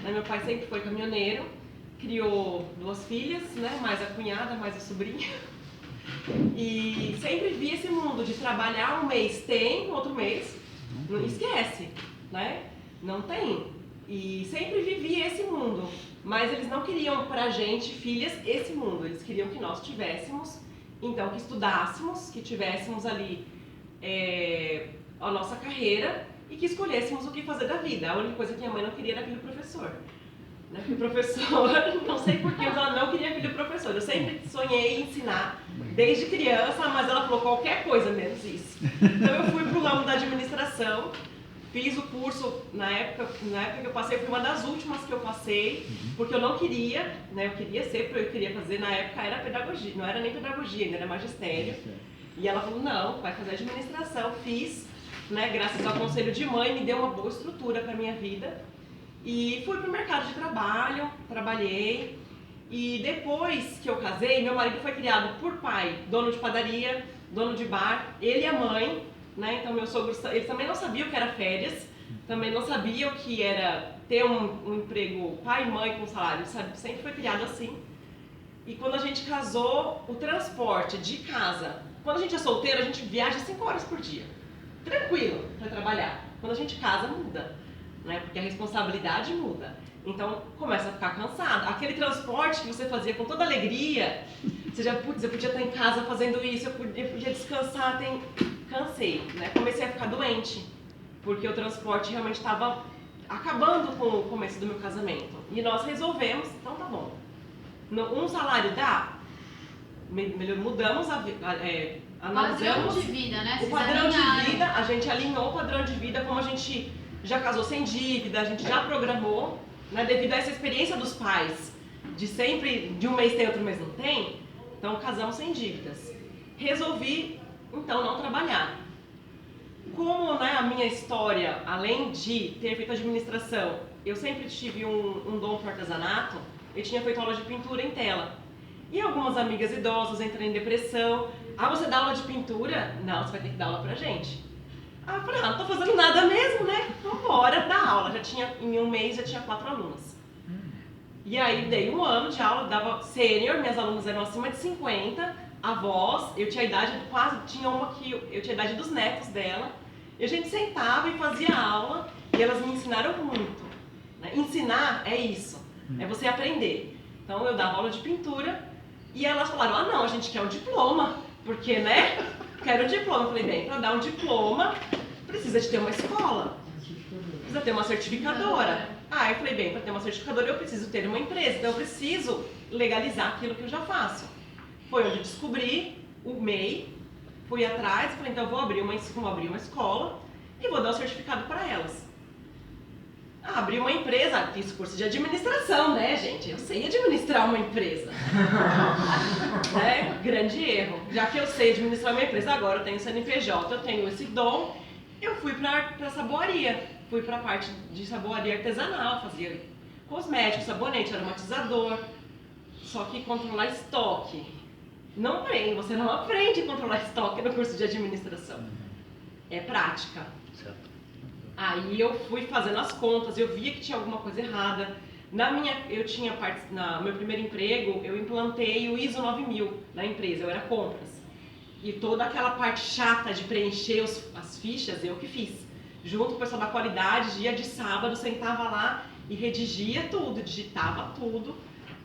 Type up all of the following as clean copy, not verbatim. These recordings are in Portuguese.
Meu pai sempre foi caminhoneiro, criou 2 filhas, né? Mais a cunhada, mais a sobrinha. E sempre vi esse mundo de trabalhar um mês tem, outro mês não esquece, né? Não tem. E sempre vivi esse mundo. Mas eles não queriam pra gente, filhas, esse mundo. Eles queriam que nós tivéssemos, então que estudássemos, que tivéssemos ali a nossa carreira e que escolhêssemos o que fazer da vida. A única coisa que minha mãe não queria era filho professor. Né? Filho professor, não sei porquê, mas ela não queria filho professor. Eu sempre sonhei em ensinar desde criança, mas ela falou qualquer coisa menos isso. Então eu fui pro ramo da administração, fiz o curso, na época que eu passei, foi uma das últimas que eu passei, porque eu não queria, né? Eu queria fazer, na época era pedagogia, não era nem pedagogia, ainda era magistério. E ela falou, não, vai fazer administração, fiz, né? Graças ao conselho de mãe, me deu uma boa estrutura para minha vida. E fui pro mercado de trabalho, trabalhei. E depois que eu casei, meu marido foi criado por pai, dono de padaria, dono de bar, ele e a mãe, né? Então meu sogro, eles também não sabiam o que era férias, também não sabiam o que era ter um emprego pai e mãe com salário, sabe? Sempre foi criado assim. E quando a gente casou, o transporte de casa, quando a gente é solteiro, a gente viaja 5 horas por dia, tranquilo, para trabalhar. Quando a gente casa, muda, né? Porque a responsabilidade muda. Então começa a ficar cansado. Aquele transporte que você fazia com toda alegria, você já, putz, eu podia estar em casa fazendo isso, eu podia descansar, cansei, né? Comecei a ficar doente, porque o transporte realmente estava acabando com o começo do meu casamento. E nós resolvemos, então tá bom. Um salário dá? Melhor, mudamos analisamos padrão de vida, né? o padrão de vida, a gente alinhou o padrão de vida, como a gente já casou sem dívida, a gente já programou, né, devido a essa experiência dos pais, de sempre, de um mês tem, outro mês não tem, então casamos sem dívidas. Resolvi, então, não trabalhar. Como, né, a minha história, além de ter feito administração, eu sempre tive um dom para artesanato, eu tinha feito aula de pintura em tela. E algumas amigas idosas entram em depressão. Ah, você dá aula de pintura? Não, você vai ter que dar aula pra gente. Ah, eu falei, não tô fazendo nada mesmo, né? Vambora dar aula. Em um mês já tinha 4 alunas. E aí dei 1 ano de aula, dava sênior, minhas alunas eram acima de 50, avós, eu tinha a idade tinha uma que eu tinha a idade dos netos dela. E a gente sentava e fazia aula e elas me ensinaram muito. Né? Ensinar é isso, é você aprender. Então eu dava aula de pintura e elas falaram, ah não, a gente quer um diploma, porque, né? Quero um diploma. Eu falei, bem, para dar um diploma, precisa de ter uma escola, precisa ter uma certificadora. Ah, eu falei, bem, para ter uma certificadora eu preciso ter uma empresa, então eu preciso legalizar aquilo que eu já faço. Foi onde eu descobri o MEI, fui atrás, falei, então eu vou abrir uma escola e vou dar o certificado para elas. Ah, abri uma empresa, fiz curso de administração, né, gente? Eu sei administrar uma empresa. Né? Grande erro. Já que eu sei administrar uma empresa, agora eu tenho CNPJ, eu tenho esse dom, eu fui para saboaria. Fui para a parte de saboaria artesanal, fazia cosméticos, sabonete, aromatizador. Só que controlar estoque. Você não aprende a controlar estoque no curso de administração. É prática. Aí eu fui fazendo as contas, eu via que tinha alguma coisa errada. No meu primeiro emprego, eu implantei o ISO 9000 na empresa, eu era compras. E toda aquela parte chata de preencher as fichas, eu que fiz. Junto com o pessoal da qualidade, dia de sábado, sentava lá e redigia tudo, digitava tudo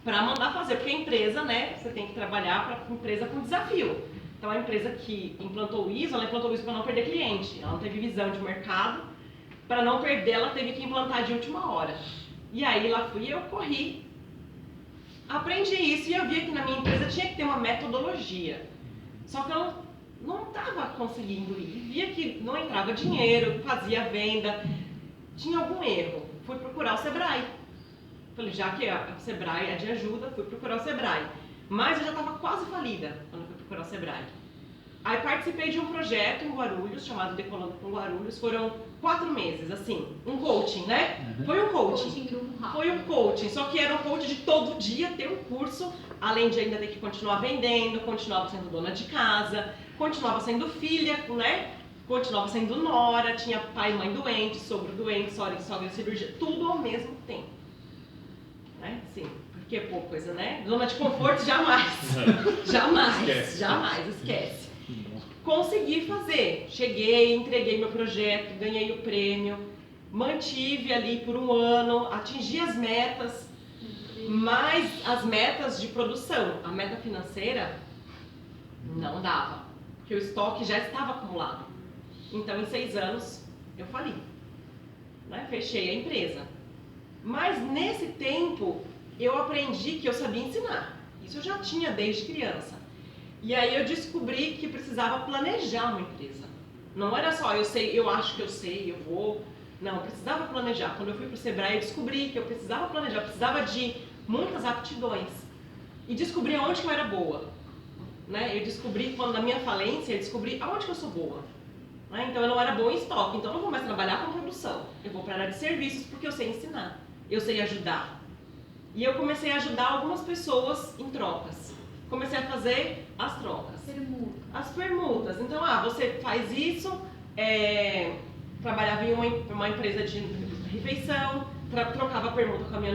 para mandar fazer. Porque a empresa, né, você tem que trabalhar para a empresa com desafio. Então a empresa que implantou o ISO, ela implantou o ISO para não perder cliente. Ela não teve visão de mercado. Para não perder, ela teve que implantar de última hora. E aí lá fui eu, corri, aprendi isso e eu via que na minha empresa tinha que ter uma metodologia. Só que eu não estava conseguindo ir. Via que não entrava dinheiro, fazia venda, tinha algum erro. Fui procurar o Sebrae. Falei, já que o Sebrae é de ajuda, fui procurar o Sebrae. Mas eu já estava quase falida quando fui procurar o Sebrae. Aí participei de um projeto em Guarulhos, chamado Decolando com Guarulhos. Foram 4 meses, assim, um coaching, né? Foi um coaching. Foi um coaching, só que era um coaching de todo dia ter um curso, além de ainda ter que continuar vendendo, continuava sendo dona de casa, continuava sendo filha, né? Continuava sendo nora, tinha pai e mãe doente, sogro doente, sogra em cirurgia, tudo ao mesmo tempo. Né? Sim, porque pô, coisa, né? Zona de conforto jamais. Jamais, esquece. Consegui fazer. Cheguei, entreguei meu projeto, ganhei o prêmio, mantive ali por um ano, atingi as metas, mas as metas de produção, a meta financeira, não dava, porque o estoque já estava acumulado. Então, em 6 anos, eu fali, né? Fechei a empresa. Mas nesse tempo, eu aprendi que eu sabia ensinar. Isso eu já tinha desde criança. E aí eu descobri que precisava planejar uma empresa. Não era só eu sei, eu acho que eu sei, eu vou. Não, eu precisava planejar. Quando eu fui para o Sebrae, eu descobri que eu precisava planejar, eu precisava de muitas aptidões. E descobri aonde que eu era boa. Né? Eu descobri, quando na minha falência, eu descobri aonde que eu sou boa. Né? Então eu não era boa em estoque, então eu não vou mais trabalhar com produção. Eu vou para a área de serviços porque eu sei ensinar, eu sei ajudar. E eu comecei a ajudar algumas pessoas em trocas. Comecei a fazer as trocas. As permutas. Então, você faz isso, trabalhava em uma empresa de refeição, trocava permuta com a minha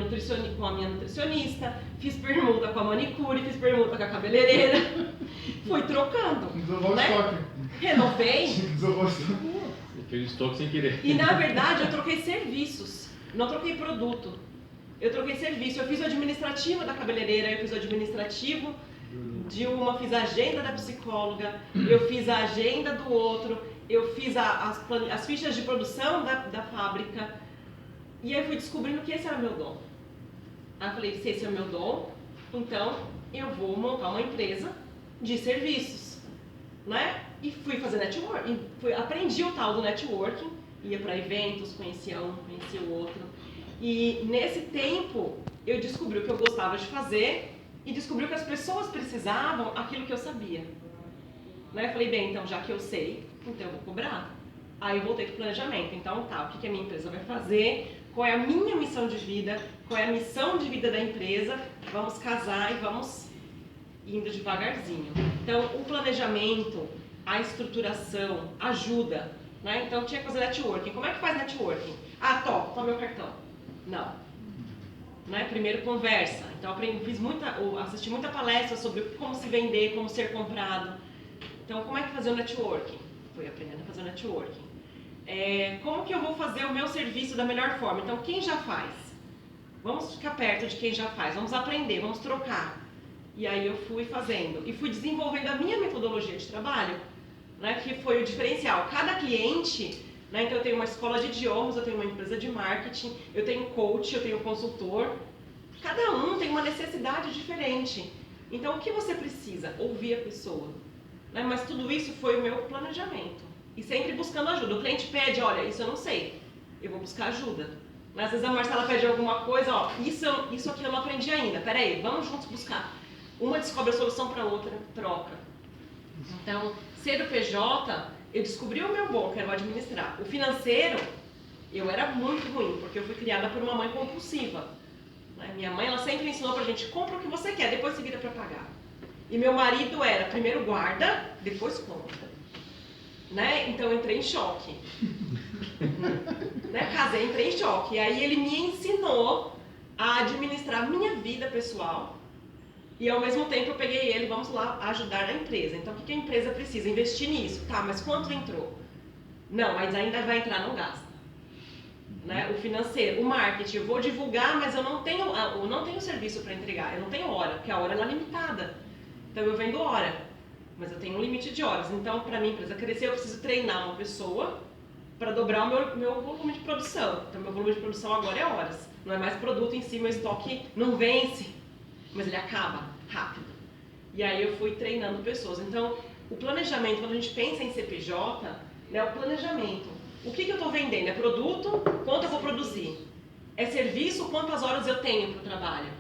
nutricionista, fiz permuta com a manicure, fiz permuta com a cabeleireira. Fui trocando. Desovou né? o estoque. Renovei. Desovou o estoque. Fez estoque sem querer. E na verdade eu troquei serviços, não troquei produto. Eu troquei serviço, eu fiz o administrativo da cabeleireira, eu fiz o administrativo de uma, fiz a agenda da psicóloga, eu fiz a agenda do outro, eu fiz as fichas de produção da fábrica. E aí fui descobrindo que esse era o meu dom. Aí eu falei, se esse é o meu dom, então eu vou montar uma empresa de serviços, né? E fui fazer networking, aprendi o tal do networking, ia para eventos, conhecia um, conhecia o outro. E nesse tempo eu descobri o que eu gostava de fazer e descobri que as pessoas precisavam aquilo que eu sabia. Né? Eu falei, bem, então já que eu sei, então eu vou cobrar. Aí eu voltei para o planejamento. Então tá, o que a minha empresa vai fazer? Qual é a minha missão de vida? Qual é a missão de vida da empresa? Vamos casar e vamos indo devagarzinho. Então o planejamento, a estruturação ajuda. Né? Então tinha que fazer networking. Como é que faz networking? Toma meu cartão. Não. Né? Primeiro conversa. Então assisti muita palestra sobre como se vender, como ser comprado. Então como é que fazer o networking? Fui aprendendo a fazer o networking. Como que eu vou fazer o meu serviço da melhor forma? Então quem já faz? Vamos ficar perto de quem já faz, vamos aprender, vamos trocar. E aí eu fui fazendo e fui desenvolvendo a minha metodologia de trabalho, né, que foi o diferencial. Cada cliente, né, então eu tenho uma escola de idiomas, eu tenho uma empresa de marketing, eu tenho coach, eu tenho consultor. Cada um tem uma necessidade diferente. Então o que você precisa? Ouvir a pessoa. Né? Mas tudo isso foi o meu planejamento. E sempre buscando ajuda. O cliente pede, olha, isso eu não sei, eu vou buscar ajuda. Às vezes a Marcela pede alguma coisa, isso aqui eu não aprendi ainda, peraí, vamos juntos buscar. Uma descobre a solução para a outra, troca. Então, ser o PJ, eu descobri o meu bom, que era o administrar. O financeiro, eu era muito ruim, porque eu fui criada por uma mãe compulsiva. Minha mãe, ela sempre ensinou pra gente, compra o que você quer, depois se vira para pagar. E meu marido era, primeiro guarda, depois compra. Né? Então eu entrei em choque. Né? Casei, entrei em choque. E aí ele me ensinou a administrar minha vida pessoal. E ao mesmo tempo eu peguei ele, vamos lá, ajudar a empresa. Então o que a empresa precisa? Investir nisso. Tá, mas quanto entrou? Não, mas ainda vai entrar, não gasta. Né? O financeiro, o marketing, eu vou divulgar, mas eu não tenho serviço para entregar. Eu não tenho hora, porque a hora ela é limitada. Então eu vendo hora. Mas eu tenho um limite de horas. Então, para minha empresa crescer, eu preciso treinar uma pessoa para dobrar o meu volume de produção. Então, meu volume de produção agora é horas. Não é mais produto em si, meu estoque não vence, mas ele acaba rápido. E aí eu fui treinando pessoas. Então, o planejamento, quando a gente pensa em CPJ, né, o planejamento. O que eu estou vendendo? É produto? Quanto eu vou produzir? É serviço? Quantas horas eu tenho para o trabalho?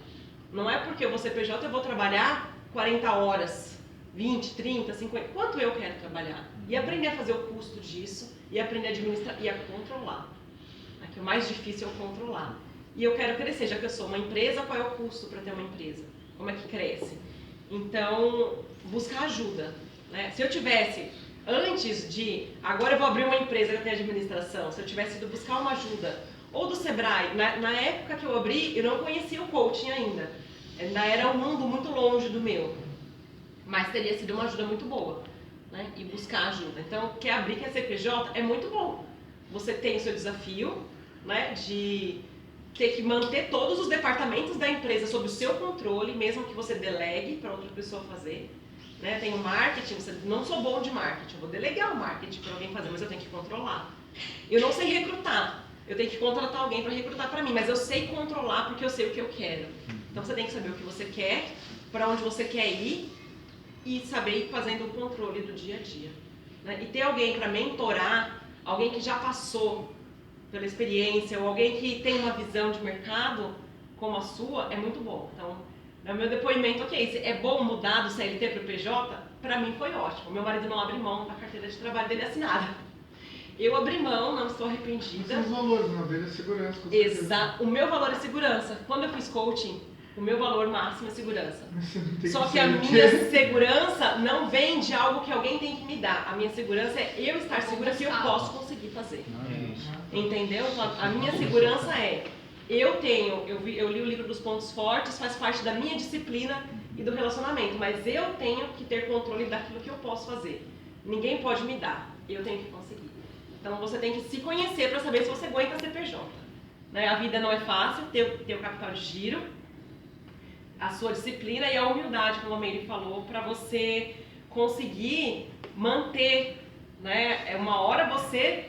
Não é porque eu vou CPJ, eu vou trabalhar 40 horas. 20, 30, 50, quanto eu quero trabalhar? E aprender a fazer o custo disso, e aprender a administrar, e a controlar. Aqui o mais difícil é o controlar. E eu quero crescer, já que eu sou uma empresa, qual é o custo para ter uma empresa? Como é que cresce? Então, buscar ajuda. Né? Se eu tivesse, antes de, agora eu vou abrir uma empresa que tem administração, se eu tivesse ido buscar uma ajuda Ou do Sebrae. Na época que eu abri, eu não conhecia o coaching ainda. Ainda era um mundo muito longe do meu. Mas teria sido uma ajuda muito boa, né? E buscar ajuda. Então, quer abrir, quer ser PJ, é muito bom. Você tem o seu desafio, né, de ter que manter todos os departamentos da empresa sob o seu controle, mesmo que você delegue para outra pessoa fazer. Né? Tem o marketing, não sou bom de marketing, eu vou delegar o marketing para alguém fazer, mas eu tenho que controlar. Eu não sei recrutar, eu tenho que contratar alguém para recrutar para mim, mas eu sei controlar porque eu sei o que eu quero. Então você tem que saber o que você quer, para onde você quer ir e saber ir fazendo o controle do dia a dia. Né? E ter alguém para mentorar, alguém que já passou pela experiência, ou alguém que tem uma visão de mercado como a sua, é muito bom. Então, no meu depoimento, ok, é bom mudar do CLT para o PJ? Para mim foi ótimo. Meu marido não abre mão da carteira de trabalho dele assinada. Eu abri mão, não estou arrependida. São os valores, uma dele é segurança. Exato. O meu valor é segurança. Quando eu fiz coaching, o meu valor máximo é segurança. Só que a minha segurança não vem de algo que alguém tem que me dar. A minha segurança é eu estar segura que eu posso conseguir fazer. Entendeu? A minha segurança é, eu li o livro dos pontos fortes, faz parte da minha disciplina e do relacionamento, mas eu tenho que ter controle daquilo que eu posso fazer. Ninguém pode me dar, eu tenho que conseguir. Então você tem que se conhecer para saber se você aguenta ser PJ. Né? A vida não é fácil, ter o capital de giro, a sua disciplina e a humildade, como a Meire falou, para você conseguir manter, né? Uma hora você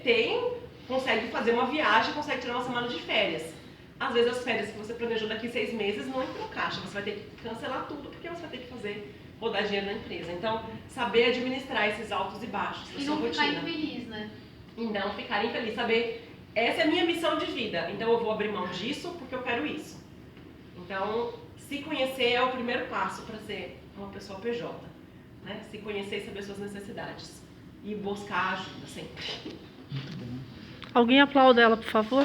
consegue fazer uma viagem, consegue tirar uma semana de férias. Às vezes as férias que você planejou daqui 6 meses não entrou caixa, você vai ter que cancelar tudo porque você vai ter que fazer rodar dinheiro na empresa. Então, saber administrar esses altos e baixos da sua rotina. E não ficar infeliz, né? E não ficar infeliz, saber, essa é a minha missão de vida, então eu vou abrir mão disso porque eu quero isso. Então, se conhecer é o primeiro passo para ser uma pessoa PJ. Né? Se conhecer e saber suas necessidades. E buscar ajuda sempre. Alguém aplauda ela, por favor?